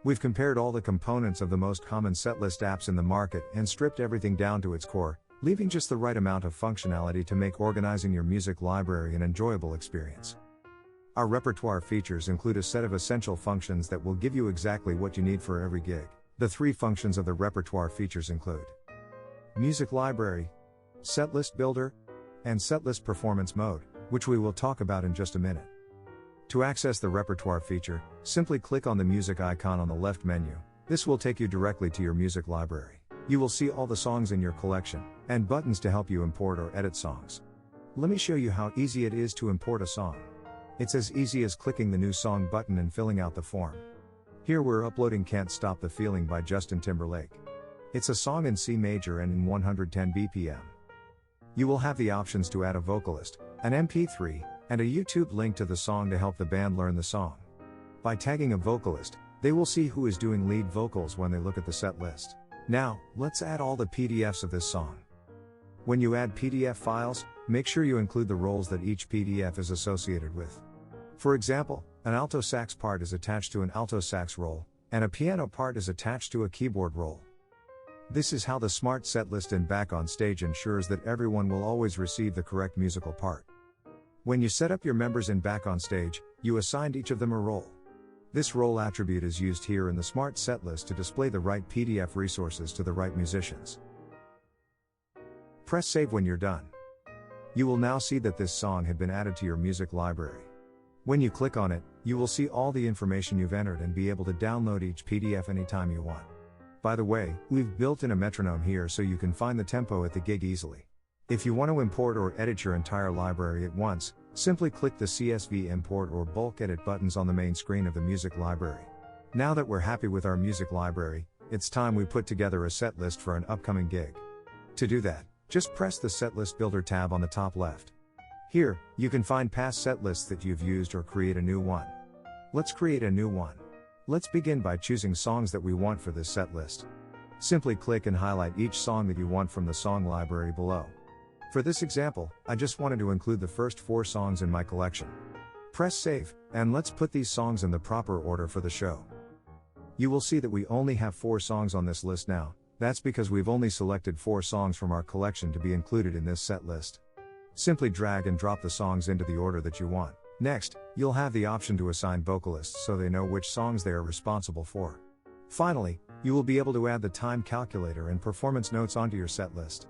We've compared all the components of the most common setlist apps in the market and stripped everything down to its core, leaving just the right amount of functionality to make organizing your music library an enjoyable experience. Our repertoire features include a set of essential functions that will give you exactly what you need for every gig. The 3 functions of the repertoire features include Music Library, Setlist Builder, and Setlist Performance Mode, which we will talk about in just a minute. To access the repertoire feature, simply click on the music icon on the left menu. This will take you directly to your music library. You will see all the songs in your collection, and buttons to help you import or edit songs. Let me show you how easy it is to import a song. It's as easy as clicking the New Song button and filling out the form. Here we're uploading Can't Stop the Feeling by Justin Timberlake. It's a song in C major and in 110 BPM. You will have the options to add a vocalist, an MP3, and a YouTube link to the song to help the band learn the song. By tagging a vocalist, they will see who is doing lead vocals when they look at the set list. Now, let's add all the PDFs of this song. When you add PDF files, make sure you include the roles that each PDF is associated with. For example, an alto sax part is attached to an alto sax role, and a piano part is attached to a keyboard role. This is how the smart setlist in Back on Stage ensures that everyone will always receive the correct musical part. When you set up your members in Back on Stage, you assigned each of them a role. This role attribute is used here in the smart setlist to display the right PDF resources to the right musicians. Press save when you're done. You will now see that this song had been added to your music library. When you click on it, you will see all the information you've entered and be able to download each PDF anytime you want. By the way, we've built in a metronome here so you can find the tempo at the gig easily. If you want to import or edit your entire library at once, simply click the CSV import or bulk edit buttons on the main screen of the music library. Now that we're happy with our music library, it's time we put together a set list for an upcoming gig. To do that, just press the Setlist Builder tab on the top left. Here, you can find past set lists that you've used or create a new one. Let's create a new one. Let's begin by choosing songs that we want for this set list. Simply click and highlight each song that you want from the song library below. For this example, I just wanted to include the first 4 songs in my collection. Press save, and let's put these songs in the proper order for the show. You will see that we only have 4 songs on this list now. That's because we've only selected 4 songs from our collection to be included in this set list. Simply drag and drop the songs into the order that you want. Next, you'll have the option to assign vocalists so they know which songs they are responsible for. Finally, you will be able to add the time calculator and performance notes onto your set list.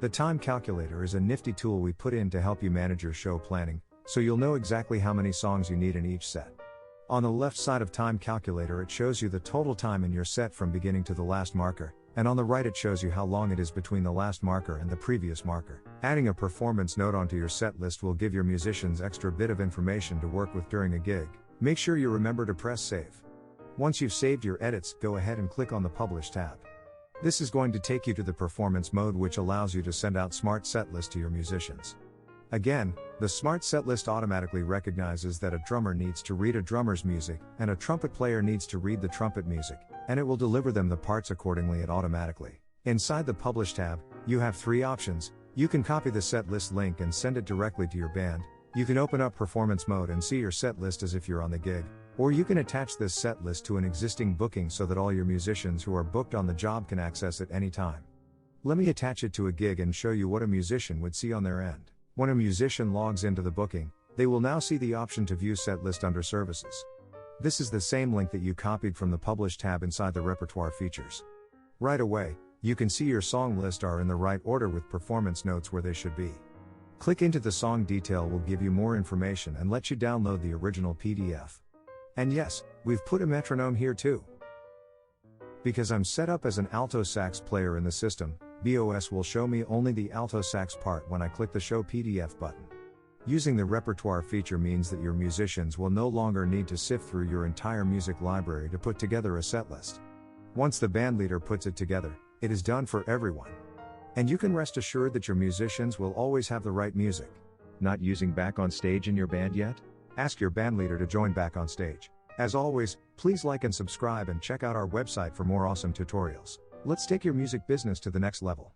The time calculator is a nifty tool we put in to help you manage your show planning, so you'll know exactly how many songs you need in each set. On the left side of time calculator it shows you the total time in your set from beginning to the last marker, and on the right it shows you how long it is between the last marker and the previous marker. Adding a performance note onto your set list will give your musicians extra bit of information to work with during a gig. Make sure you remember to press save. Once you've saved your edits, go ahead and click on the Publish tab. This is going to take you to the performance mode, which allows you to send out smart setlist to your musicians. Again, the smart setlist automatically recognizes that a drummer needs to read a drummer's music, and a trumpet player needs to read the trumpet music, and it will deliver them the parts accordingly and automatically. Inside the Publish tab, you have 3 options. You can copy the set list link and send it directly to your band. You can open up performance mode and see your set list as if you're on the gig. Or you can attach this set list to an existing booking so that all your musicians who are booked on the job can access it anytime. Let me attach it to a gig and show you what a musician would see on their end. When a musician logs into the booking, they will now see the option to view set list under services. This is the same link that you copied from the Publish tab inside the Repertoire Features. Right away, you can see your song list are in the right order with performance notes where they should be. Click into the song detail will give you more information and let you download the original PDF. And yes, we've put a metronome here too. Because I'm set up as an alto sax player in the system, BOS will show me only the alto sax part when I click the Show PDF button. Using the repertoire feature means that your musicians will no longer need to sift through your entire music library to put together a setlist. Once the bandleader puts it together, it is done for everyone. And you can rest assured that your musicians will always have the right music. Not using Back on Stage in your band yet? Ask your bandleader to join Back on Stage. As always, please like and subscribe and check out our website for more awesome tutorials. Let's take your music business to the next level.